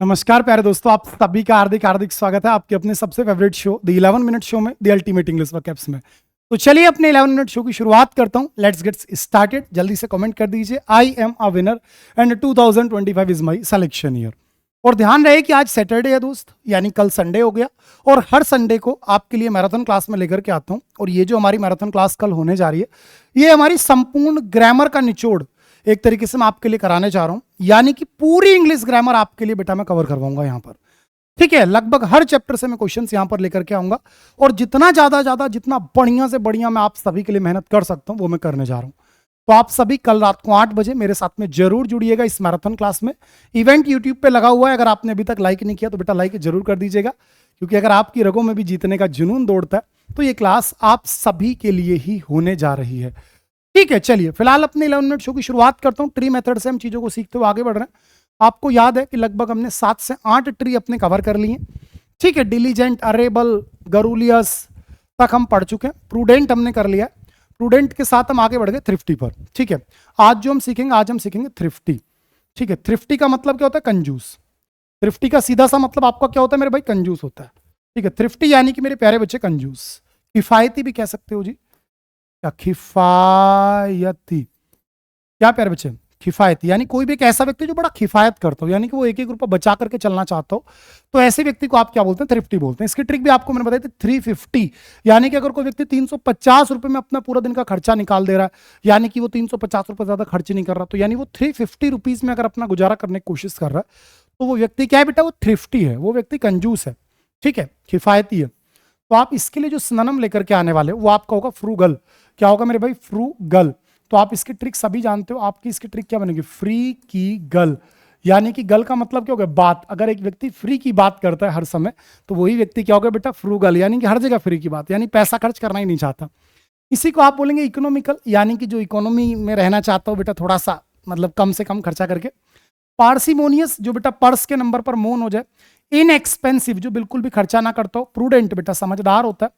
नमस्कार प्यारे दोस्तों, आप सभी का हार्दिक हार्दिक स्वागत है आपके अपने सबसे favourite show the 11 minute show में, द अल्टीमेट इंग्लिश वर्कअप्स में। तो चलिए अपने 11 मिनट शो की शुरुआत करता हूं। Let's get started. जल्दी से कमेंट कर दीजिए, I am a winner and 2025 is my selection year. और ध्यान रहे कि आज सैटरडे है दोस्त, यानी कल संडे हो गया। और हर संडे को आपके लिए मैराथन क्लास में लेकर के आता हूं। और ये जो हमारी मैराथन क्लास कल होने जा रही है, ये हमारी संपूर्ण ग्रामर का निचोड़ एक तरीके से मैं आपके लिए कराने चाह रहा हूं। यानी कि पूरी इंग्लिश ग्रामर आपके लिए बेटा मैं कवर करवाऊंगा यहां पर। ठीक है, लगभग हर चैप्टर से मैं क्वेश्चंस यहां पर लेकर के आऊंगा। और जितना ज्यादा जितना बढ़िया से बढ़िया मैं आप सभी के लिए मेहनत कर सकता हूं वो मैं करने जा रहा हूं। तो आप सभी कल रात को 8 बजे मेरे साथ में जरूर जुड़िएगा इस मैराथन क्लास में। इवेंट यूट्यूब पे लगा हुआ है, अगर आपने अभी तक लाइक नहीं किया तो बेटा लाइक जरूर कर दीजिएगा, क्योंकि अगर आपकी रगों में भी जीतने का जुनून दौड़ता है तो ये क्लास आप सभी के लिए ही होने जा रही है। ठीक है, चलिए फिलहाल अपने 11 मिनट शो की शुरुआत करता हूं। ट्री मेथड से हम चीजों को सीखते हुए आगे बढ़ रहे हैं। आपको याद है कि लगभग हमने 7 से 8 ट्री अपने कवर कर लिए। ठीक है, डिलीजेंट, अरेबल, गरूलियस तक हम पढ़ चुके हैं। प्रूडेंट हमने कर लिया। प्रूडेंट के साथ हम आगे बढ़ गए थ्रिफ्टी पर। ठीक है, आज जो हम सीखेंगे, आज हम सीखेंगे थ्रिफ्टी। ठीक है, थ्रिफ्टी का मतलब क्या होता है? कंजूस। थ्रिफ्टी का सीधा सा मतलब आपका क्या होता है मेरे भाई? कंजूस होता है। ठीक है, थ्रिफ्टी यानी कि मेरे प्यारे बच्चे कंजूस। किफायती भी कह सकते हो जी, क्या किफायती, क्या प्यारे बच्चे? किफायती यानी कोई भी एक ऐसा व्यक्ति जो बड़ा किफायत करता हो, यानी कि वो एक एक रुपया बचा करके चलना चाहता हो, तो ऐसे व्यक्ति को आप क्या बोलते हैं? थ्रिफ्टी बोलते हैं। इसकी ट्रिक भी आपको मैंने बताई थी, 350। यानी कि अगर कोई व्यक्ति 350 रुपए में अपना पूरा दिन का खर्चा निकाल दे रहा है, यानी कि वो 350 रुपए ज्यादा खर्च नहीं कर रहा, तो यानी वो 350 रुपीज में अगर अपना गुजारा करने की कोशिश कर रहा है, तो वो व्यक्ति क्या है बेटा? वो थ्रिफ्टी है, वो व्यक्ति कंजूस है। ठीक है, किफायती है। तो आप इसके लिए जो सिनोनिम लेकर के आने वाले वो आपका होगा फ्रूगल। क्या होगा मेरे भाई? फ्रूगल। तो आप इसकी ट्रिक सभी जानते हो। आपकी इसकी ट्रिक क्या बनेगी? फ्री की गल। यानी कि गल का मतलब क्या होगा? बात। अगर एक व्यक्ति फ्री की बात करता है हर समय, तो वही व्यक्ति क्या होगा बेटा? फ्रूगल। यानी कि हर जगह फ्री की बात, यानी पैसा खर्च करना ही नहीं चाहता। इसी को आप बोलेंगे इकोनॉमिकल, यानी कि जो इकोनॉमी में रहना चाहता हो बेटा, थोड़ा सा मतलब कम से कम खर्चा करके। पार्सिमोनियस, जो बेटा पर्स के नंबर पर मौन हो जाए। इनएक्सपेंसिव, जो बिल्कुल भी खर्चा ना करता हो। प्रूडेंट, बेटा समझदार होता है।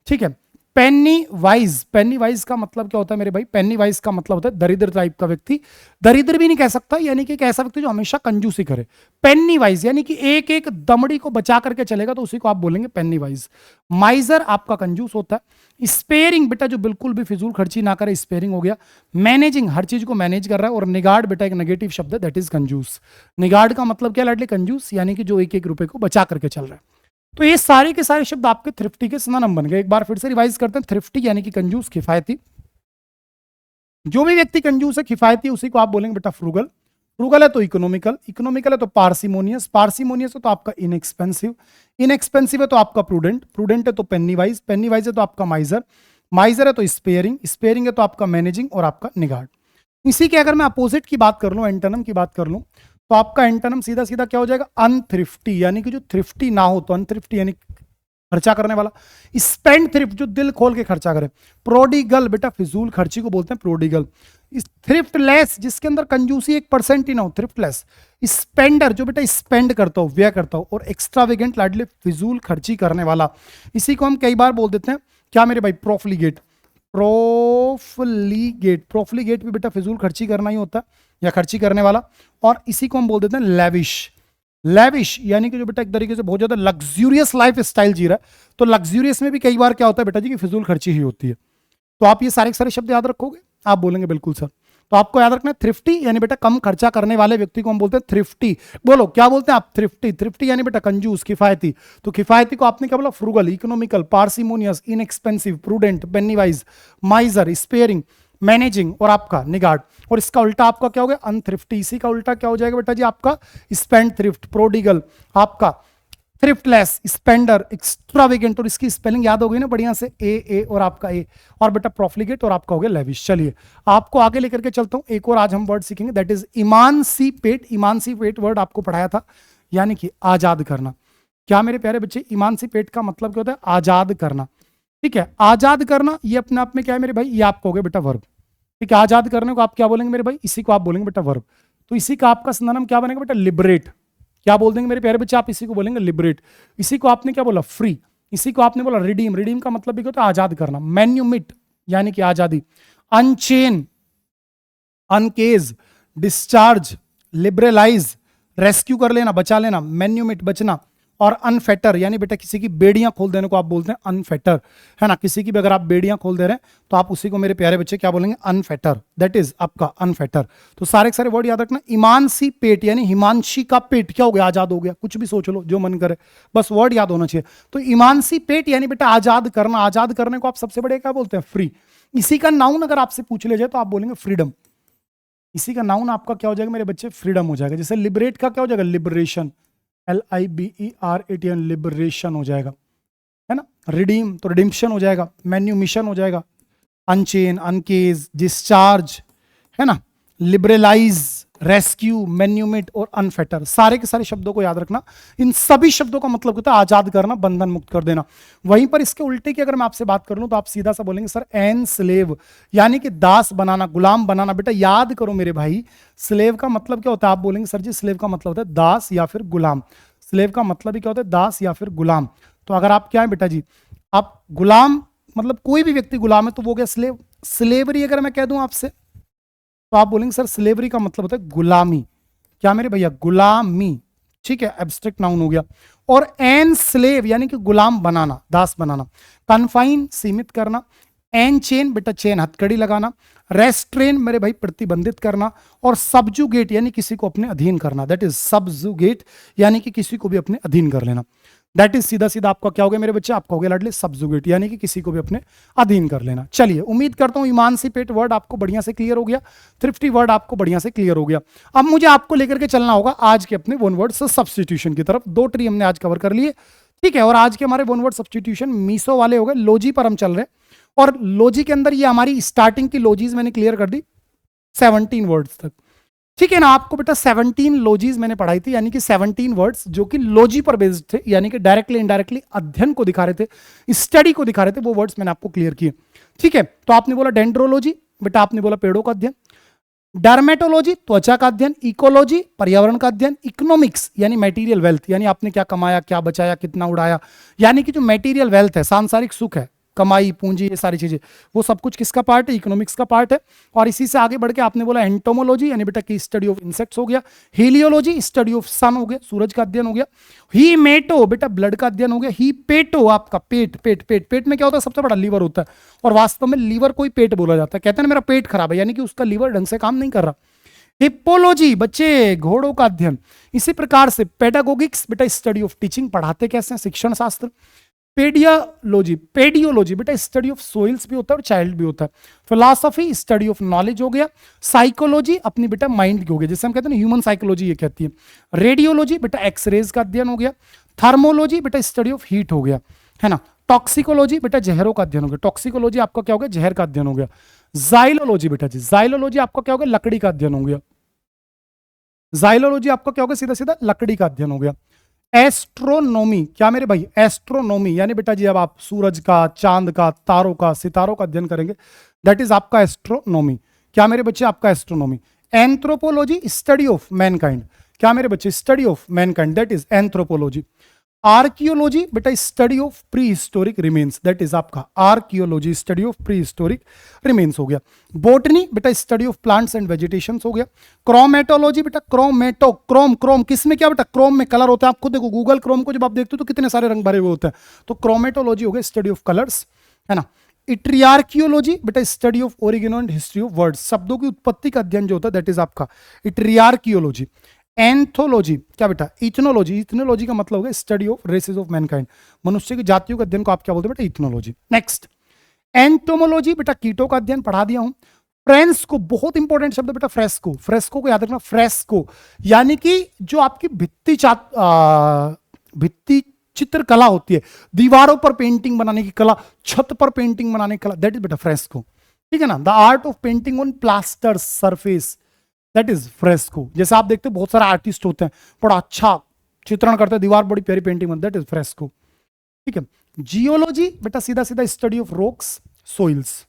ठीक है। पेनी वाइज, पेनी वाइज का मतलब क्या होता है मेरे भाई? पेनी वाइज का मतलब होता है दरिद्र टाइप का व्यक्ति। दरिद्र भी नहीं कह सकता, यानी कि एक ऐसा व्यक्ति जो हमेशा कंजूसी करे। पेनी वाइज यानी कि एक एक दमड़ी को बचा करके चलेगा, तो उसी को आप बोलेंगे पेनी वाइज। माइजर आपका कंजूस होता है। स्पेयरिंग, बेटा जो बिल्कुल भी फिजूल खर्ची ना करे, स्पेयरिंग हो गया। मैनेजिंग, हर चीज को मैनेज कर रहा है। और निगार्ड, बेटा एक नेगेटिव शब्द है, दैट इज कंजूस। निगार्ड का मतलब क्या लाडले? कंजूस, यानी कि जो एक एक रुपए को बचा करके चल रहा है। तो ये सारे के सारे शब्द आपके थ्रिफ्टी के सिनोनिम बन गए। एक बार फिर से रिवाइज करते हैं। थ्रिफ्टी यानी कि कंजूस, किफायती। जो भी व्यक्ति कंजूस है, किफायती, उसी को आप बोलेंगे बेटा फ्रूगल। फ्रूगल है तो इकोनॉमिकल, इकोनॉमिकल है तो पार्सिमोनियस, पार्सिमोनियस है तो आपका इनएक्सपेंसिव, इनएक्सपेंसिव है तो आपका प्रूडेंट, प्रूडेंट है तो पेनी वाइज, पेनी वाइज है तो आपका माइजर, माइजर है तो स्पेयरिंग, स्पेयरिंग है तो आपका मैनेजिंग और आपका निगार्ड। इसी के अगर मैं अपोजिट की बात कर लूं, एंटोनिम की बात कर लूं, तो आपका एंटोनिम सीधा सीधा क्या हो जाएगा? अनथ्रिफ्टी। यानी कि जो थ्रिफ्टी ना हो, तो अनथ्रिफ्टी यानी खर्चा करने वाला। स्पेंड थ्रिफ्ट, जो दिल खोल के खर्चा करे। प्रोडिगल, बेटा फिजूल खर्ची को बोलते हैं प्रोडिगल। थ्रिफ्टलेस, जिसके अंदर कंजूसी 1% ही ना हो, थ्रिफ्टलेस। स्पेंडर, जो बेटा स्पेंड करता हो, व्यय करता हो। और एक्स्ट्रावेगेंट, लाडले फिजूल खर्ची करने वाला। इसी को हम कई बार बोल देते हैं क्या मेरे भाई? प्रोफलीगेट। प्रोफलीगेट, प्रोफलीगेट भी बेटा फिजूल खर्ची करना ही होता है, या खर्ची करने वाला। और इसी को हम बोल देते हैं लेविश। लेविश यानी कि जो बेटा एक तरीके से बहुत ज्यादा लग्जूरियस लाइफ स्टाइल जी रहा है। तो लग्जूरियस में भी कई बार क्या होता है बेटा जी कि फिजूल खर्ची ही होती है। तो आप ये सारे सारे शब्द याद रखोगे? आप बोलेंगे बिल्कुल सर। तो आपको याद रखना है थ्रिफ्टी यानी बेटा कम खर्चा करने वाले व्यक्ति को हम बोलते हैं थ्रिफ्टी। बोलो क्या बोलते हैं आप? थ्रिफ्टी। थ्रिफ्टी यानी बेटा कंजूस, किफायती। तो किफायती को आपने क्या बोला? Frugal, economical, parsimonious, inexpensive, prudent, penny-wise, माइजर, sparing, managing और आपका निगार्ड। और इसका उल्टा आपका क्या हो गया? अनथ्रिफ्टी। इसी का उल्टा क्या हो जाएगा बेटा जी? आपका स्पेंड थ्रिफ्ट, प्रोडिगल, आपका थ्रिफ्टलेस, स्पेंडर, एक्स्ट्रावेगेंट। और इसकी स्पेलिंग याद हो गई ना बढ़िया से? ए और आपका ए। और बेटा प्रोफ्लिगेट और आपका हो गया लेविश। चलिए आपको आगे लेकर के चलता हूं। एक और आज हम वर्ड सीखेंगे, दैट इज इमानसिपेट। इमानसिपेट वर्ड आपको पढ़ाया था, यानी कि आजाद करना। क्या मेरे प्यारे बच्चे? इमानसिपेट का मतलब क्या होता है? आजाद करना। ठीक है, आजाद करना ये अपने आप में क्या है मेरे भाई? ये आपको हो गया बेटा वर्ब। ठीक है, आजाद करने को आप क्या बोलेंगे मेरे भाई? इसी को आप बोलेंगे बेटा वर्ब। तो इसी का आपका सिनोनिम क्या बनेगा बेटा? लिबरेट। क्या बोल देंगे मेरे प्यारे बच्चे? आप इसी को बोलेंगे लिबरेट। इसी को आपने क्या बोला? फ्री। इसी को आपने बोला रिडीम। रिडीम का मतलब भी क्या होता है? आजाद करना। मैन्यूमिट यानी कि आजादी। अनचेन, अनकेज, डिस्चार्ज, लिबरलाइज, रेस्क्यू कर लेना, बचा लेना, मैन्यूमिट बचना, और अनफेटर यानी बेटा किसी की बेड़ियां खोल देने को आप बोलते हैं अनफेटर, है ना। किसी की भी अगर आप बेड़ियां खोल दे रहे हैं तो आप उसी को मेरे प्यारे बच्चे क्या बोलेंगे, अनफेटर, दैट इज आपका अनफेटर। तो सारे के सारे वर्ड याद रखना। इमानसी पेट यानी हिमांशी का पेट क्या हो गया, आजाद हो गया, कुछ भी सोच लो जो मन करे, बस वर्ड याद होना चाहिए। तो इमानसी पेट यानी बेटा आजाद करना, आजाद करने को आप सबसे बड़े क्या बोलते हैं, फ्री। इसी का नाउन अगर आपसे पूछ ले जाए तो आप बोलेंगे फ्रीडम। इसी का नाउन आपका क्या हो जाएगा मेरे बच्चे, फ्रीडम हो जाएगा। जैसे लिबरेट का क्या हो जाएगा, लिबरेशन, LIBERATN, लिबरेशन हो जाएगा, है ना। रिडीम तो रिडिम्पशन हो जाएगा, मैन्यूमिशन हो जाएगा, अनचेन, अनकेज, डिस्चार्ज, है ना, लिबरलाइज, रेस्क्यू, मैन्यूमिट और अनफेटर। सारे के सारे शब्दों को याद रखना। इन सभी शब्दों का मतलब होता है आजाद करना, बंधन मुक्त कर देना। वहीं पर इसके उल्टे की अगर मैं आपसे बात कर लूं तो आप सीधा सा बोलेंगे सर एन स्लेव यानी कि दास बनाना, गुलाम बनाना। बेटा याद करो मेरे भाई, स्लेव का मतलब क्या होता है, आप बोलेंगे सर जी स्लेव का मतलब होता है दास या फिर गुलाम। स्लेव का मतलब ही क्या होता है, दास या फिर गुलाम। तो अगर आप क्या है बेटा जी, आप गुलाम मतलब कोई भी व्यक्ति गुलाम है तो वो क्या स्लेव। स्लेवरी अगर मैं कह दूं आपसे तो आप बोलेंगे सर स्लेवरी का मतलब होता है गुलामी। क्या मेरे भैया, गुलामी, ठीक है, एब्स्ट्रैक्ट नाउन हो गया। और एन स्लेव यानी कि गुलाम बनाना, दास बनाना। कन्फाइन सीमित करना, एन चेन बेटा चेन हथकड़ी लगाना, रेस्ट्रेन मेरे भाई प्रतिबंधित करना, और सबजुगेट यानी किसी को अपने अधीन करना, दैट इज सबजुगेट यानी कि किसी को भी अपने अधीन कर लेना। दैट इज सीधा सीधा आपका क्या हो गया मेरे बच्चे, आपका हो गया लाडले सबजुगेट यानी कि किसी को भी अपने अधीन कर लेना। चलिए उम्मीद करता हूं इमानसिपेट वर्ड आपको बढ़िया से क्लियर हो गया, थ्रिफ्टी वर्ड आपको बढ़िया से क्लियर हो गया। अब मुझे आपको लेकर के चलना होगा आज के अपने वन वर्ड सब्स्टिट्यूशन की तरफ। 2 ट्री हमने आज कवर कर लिए, ठीक है। और आज के हमारे वन वर्ड सब्स्टिट्यूशन मीसो वाले हो गए, लोजी पर हम चल रहे हैं। और लोजी के अंदर ये हमारी स्टार्टिंग की लोजीज मैंने क्लियर कर दी 17 वर्ड्स तक, ठीक है ना। आपको बेटा 17 लोजीज मैंने पढ़ाई थी, यानी कि 17 वर्ड्स जो कि लोजी पर बेस्ड थे, यानी कि डायरेक्टली इनडायरेक्टली अध्ययन को दिखा रहे थे, स्टडी को दिखा रहे थे, वो वर्ड्स मैंने आपको क्लियर किए, ठीक है। तो आपने बोला डेंड्रोलॉजी, बेटा आपने बोला पेड़ों का अध्ययन, डर्मेटोलॉजी त्वचा का अध्ययन, इकोलॉजी पर्यावरण का अध्ययन, इकोनॉमिक्स यानी मटेरियल वेल्थ यानी आपने क्या कमाया, क्या बचाया, कितना उड़ाया, यानी कि जो मटेरियल वेल्थ है, सांसारिक सुख है, कमाई, पूंजी, ये सारी चीजें, वो सब कुछ किसका पार्ट है, इकोनॉमिक्स का पार्ट है। और इसी से आगे बढ़ के आपने बोला एंटोमोलॉजी यानी बेटा की स्टडी ऑफ इंसेक्ट्स हो गया, हीलियोलॉजी स्टडी ऑफ सन हो गया, सूरज का अध्ययन हो गया, हीमेटो बेटा ब्लड का अध्ययन हो गया, हीपेटो आपका पेट, पेट पेट पेट में क्या होता है, सबसे बड़ा लीवर होता है। और वास्तव में लीवर को ही पेट बोला जाता है, कहते हैं ना मेरा पेट खराब है, यानी कि उसका लीवर ढंग से काम नहीं कर रहा। हिप्पोलॉजी बच्चे घोड़ों का अध्ययन। इसी प्रकार से पेडागोगिक्स बेटा स्टडी ऑफ टीचिंग, पढ़ाते कैसे हैं, शिक्षण शास्त्र। पेडियोलॉजी, पेडियोलॉजी बेटा स्टडी ऑफ सोइल्स भी होता है और चाइल्ड भी होता है। फिलॉसफी स्टडी ऑफ नॉलेज हो गया। साइकोलॉजी अपनी बेटा माइंड की हो गया, जैसे हम कहते हैं ना ह्यूमन साइकोलॉजी ये कहती है। रेडियोलॉजी बेटा एक्सरेज का अध्ययन हो गया। थर्मोलॉजी बेटा स्टडी ऑफ हीट हो गया, है ना। टॉक्सिकोलॉजी बेटा जहरों का अध्ययन हो गया, टॉक्सिकोलॉजी आपका क्या हो गया, जहर का अध्ययन हो गया। जाइलोलॉजी बेटा जी, जाइलोलॉजी आपका क्या हो गया, लकड़ी का अध्ययन हो गया। जाइलोलॉजी आपका क्या हो गया, सीधा सीधा लकड़ी का अध्ययन हो गया। एस्ट्रोनॉमी, क्या मेरे भाई, एस्ट्रोनॉमी यानी बेटा जी अब आप सूरज का, चांद का, तारों का, सितारों का अध्ययन करेंगे, दैट इज आपका एस्ट्रोनॉमी। क्या मेरे बच्चे, आपका astronomy. Anthropology study of mankind, क्या मेरे बच्चे, study of mankind, that is anthropology. Archaeology बेटा study of prehistoric remains, that is आपका archaeology, study of prehistoric remains हो गया। बोटनी बेटा study of plants and vegetation हो गया। क्रोमेटोलॉजी बेटा क्रोमेटो, क्रोम, क्रोम किसमें क्या बेटा, क्रोम में कलर होता है। आप खुद देखो गूगल क्रोम को जब आप देखते हो तो कितने सारे रंग भरे हुए होते हैं, तो क्रोमेटोलॉजी हो गया स्टडी ऑफ कलर्स, है ना। इट्रियार्कियोलॉजी बेटा study of origin and history of words, शब्दों की उत्पत्ति का अध्ययन जो होता है, दैट इज आपका इट्रियार्कियोलॉजी। एंथोलॉजी क्या बेटा, इथनोलॉजी, इथनोलॉजी का मतलब होगा study of races of mankind, मनुष्य की जातियों के अध्ययन को आप क्या बोलते हैं बेटा, इथनोलॉजी। नेक्स्ट एंटोमोलॉजी बेटा कीटों का अध्ययन पढ़ा दिया हूं। फ्रेस्को बहुत इंपॉर्टेंट शब्द बेटा, फ्रेस्को, फ्रेस्को को याद रखना, फ्रेस्को यानी कि जो आपकी भित्ति चित्र कला होती है, दीवारों पर पेंटिंग बनाने की कला, छत पर पेंटिंग बनाने की कला, दैट इज बेटा फ्रेस्को, ठीक है ना। The art of painting on plaster surface, that is fresco. जैसे आप देखते हो बहुत सारे आर्टिस्ट होते हैं, बड़ा अच्छा चित्रण करते हैं, दीवार बड़ी प्यारी पेंटिंग बनती है, दैट इज फ्रेस्को, ठीक है। जियोलॉजी बेटा सीधा सीधा स्टडी ऑफ रॉक्स, सोइल्स।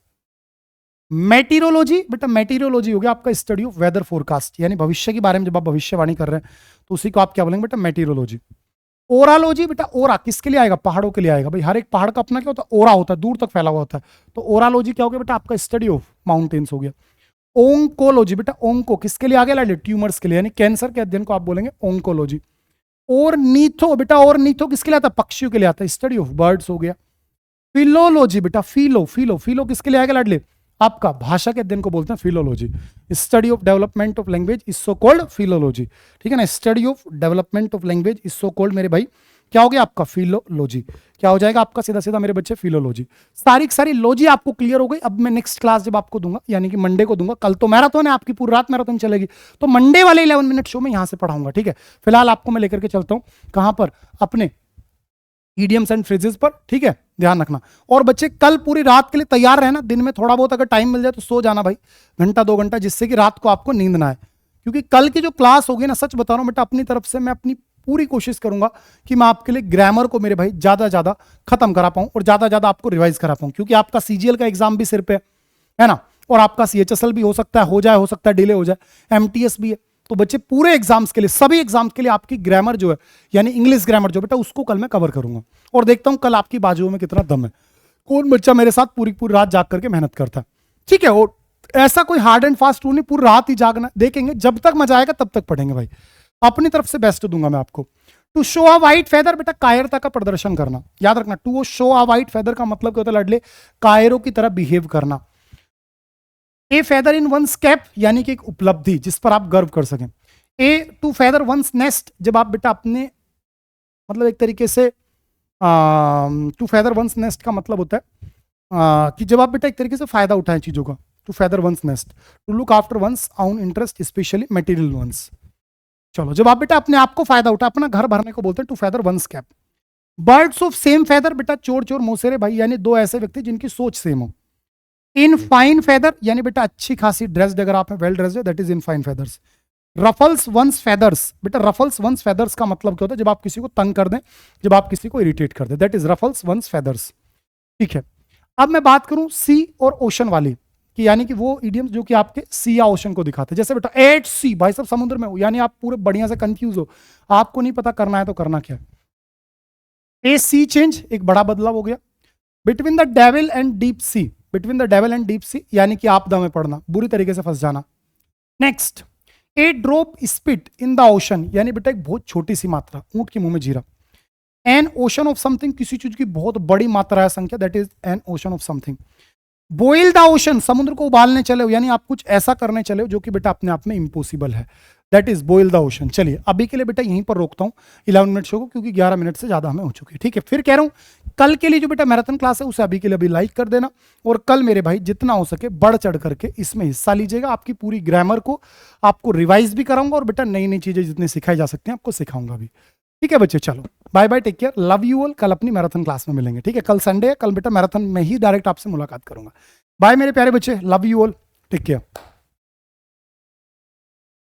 मेटीरोलॉजी बेटा, मेटीरियोलॉजी हो गया आपका स्टडी ऑफ वेदर फोरकास्ट, यानी भविष्य के बारे में जब आप भविष्यवाणी कर रहे हैं तो उसी को आप क्या बोलेंगे बेटा, मेटीरियोलॉजी। ओरालॉजी बेटा, ओरा किसके लिए आएगा, पहाड़ों के लिए आएगा भाई, हर एक पहाड़ का अपना क्या होता है, ओरा होता है, दूर तक फैला हुआ होता है, तो ओरालॉजी क्या हो गया बेटा, आपका स्टडी ऑफ माउंटेन्स हो गया। ओंकोलॉजी, बेटा ओंको किसके लिए आ गया लाडली? ट्यूमर्स के लिए, यानी कैंसर के अध्ययन को आप बोलेंगे ओंकोलॉजी। ऑर्निथो, बेटा ऑर्निथो किसके लिए आता है? पक्षियों के लिए आता है, स्टडी ऑफ बर्ड्स हो गया। फिलोलॉजी, बेटा फिलो फिलो फिलो किसके लिए आएगा लाडली? आपका भाषा के अध्ययन को बोलते हैं philology. Study of development of language is so called philology, ठीक है ना। Study of development of language is so called मेरे भाई क्या हो गया आपका? फिलोलॉजी। क्या हो जाएगा आपका सीधा सीधा मेरे बच्चे? फिलोलॉजी। सारी सारी लॉजी आपको क्लियर हो गई। अब मैं नेक्स्ट क्लास जब आपको दूंगा, यानी कि मंडे को दूंगा, कल तो मैराथन है आपकी, पूरी रात मैराथन चलेगी, तो मंडे वाले 11 मिनट शो में यहां से पढ़ाऊंगा, ठीक है। फिलहाल आपको मैं लेकर के चलता हूं कहां पर? अपने इडियम्स एंड फ्रेजेस पर, ठीक है, ध्यान रखना। और बच्चे कल पूरी रात के लिए तैयार रहना, दिन में थोड़ा बहुत अगर टाइम मिल जाए तो सो जाना भाई, घंटा 2 घंटा, जिससे कि रात को आपको नींद ना आए। क्योंकि कल की जो क्लास होगी ना, सच बता रहा हूं बेटा, अपनी तरफ से मैं अपनी पूरी कोशिश करूंगा कि मैं आपके लिए ग्रामर को मेरे भाई ज्यादा खत्म करा पाऊं और ज्यादा आपको रिवाइज करा पाऊं। क्योंकि आपका सीजीएल का एग्जाम भी सिर पे है ना, और आपका सीएचएसएल भी हो सकता है, हो सकता है डिले हो जाए, एमटीएस भी है। तो बच्चे पूरे एग्जाम्स के लिए, सभी एग्जाम्स के लिए आपकी ग्रामर जो है, यानी इंग्लिश ग्रामर जो बेटा, उसको कल मैं कवर करूंगा। और देखता हूं कल आपकी बाजुओं में कितना दम है, कौन बच्चा मेरे साथ पूरी पूरी रात जाग करके मेहनत करता है, ठीक है। और ऐसा कोई हार्ड एंड फास्ट रूल नहीं, पूरी रात ही जागना, देखेंगे जब तक मजा आएगा तब तक पढ़ेंगे भाई। अपनी तरफ से बेस्ट दूंगा मैं आपको। To show a white feather, बेटा कायरता का प्रदर्शन करना, याद रखना। To show a white feather का मतलब क्या होता है लाडले? कायरों की तरह बिहेव करना। ए फेदर इन वंस कैप, यानी कि एक उपलब्धि जिस पर आप गर्व कर सकें। ए टू फेदर वंस नेस्ट, जब आप बेटा अपने, मतलब एक तरीके से टू फेदर वंस नेस्ट का मतलब होता है कि जब आप बेटा एक तरीके से फायदा उठाएं चीजों का। To feather one's nest, to look after one's own interest, specially material ones. चलो, जब आप बेटा अपने आप को फायदा उठा, अपना घर भरने को बोलते हैं to feather one's cap. Birds of same feather, बेटा चोर चोर मोसेरे भाई, यानी दो ऐसे व्यक्ति जिनकी सोच सेम हो। इन फाइन फेदर, यानी बेटा अच्छी खासी ड्रेस्ड, अगर आप वेल ड्रेस्ड है, that is in fine feathers. Ruffles one's feathers, बेटा रफल्स वंस फेदर्स का मतलब क्या होता है? जब आप किसी को तंग कर दें, जब आप किसी को इरिटेट कर दें, that is ruffles one's feathers, ठीक है। अब मैं बात करूं सी और ओशन वाली कि, यानी कि वो इडियम्स जो कि आपके सी या ओशन को दिखाते हैं। जैसे बेटा एट सी, भाई सब समुद्र में हो, यानी आप पूरे बढ़िया से कंफ्यूज हो, आपको नहीं पता करना है तो करना क्या है। ए सी चेंज, एक बड़ा बदलाव हो गया। Between the devil and deep sea, between the devil and deep sea, यानी कि आपदा में पड़ना, बुरी तरीके से फंस जाना। Next, A drop spit in the ocean, यानी बेटा एक बहुत छोटी सी मात्रा, ऊंट के मुंह में जीरा। एन ओशन ऑफ समथिंग, किसी चीज की बहुत बड़ी मात्रा है, संख्या, that is an ocean of something. Boil the ocean, समुद्र को उबालने चले हो, यानी आप कुछ ऐसा करने चले हो जो कि बेटा अपने आप में इम्पॉसिबल है, that is boil the ocean. चलिए अभी के लिए बेटा यहीं पर रोकता हूं 11 मिनट शो को, क्योंकि 11 मिनट से ज्यादा हमें हो चुकी है, ठीक है। फिर कह रहा हूं कल के लिए जो बेटा मैराथन क्लास है उसे अभी के लिए अभी लाइक कर देना, और कल मेरे भाई जितना हो सके बढ़ चढ़ करके इसमें हिस्सा लीजिएगा। आपकी पूरी ग्रामर को आपको रिवाइज भी कराऊंगा, और बेटा नई नई चीजें जितनी सिखाई जा सकती हैं आपको सिखाऊंगा भी, ठीक है बच्चे। चलो bye bye, take care, love you all. कल अपनी मैराथन क्लास में मिलेंगे, ठीक है। कल संडे है, कल बेटा मैराथन में ही डायरेक्ट आपसे मुलाकात करूंगा। बाय मेरे प्यारे बच्चे, love you all, take care.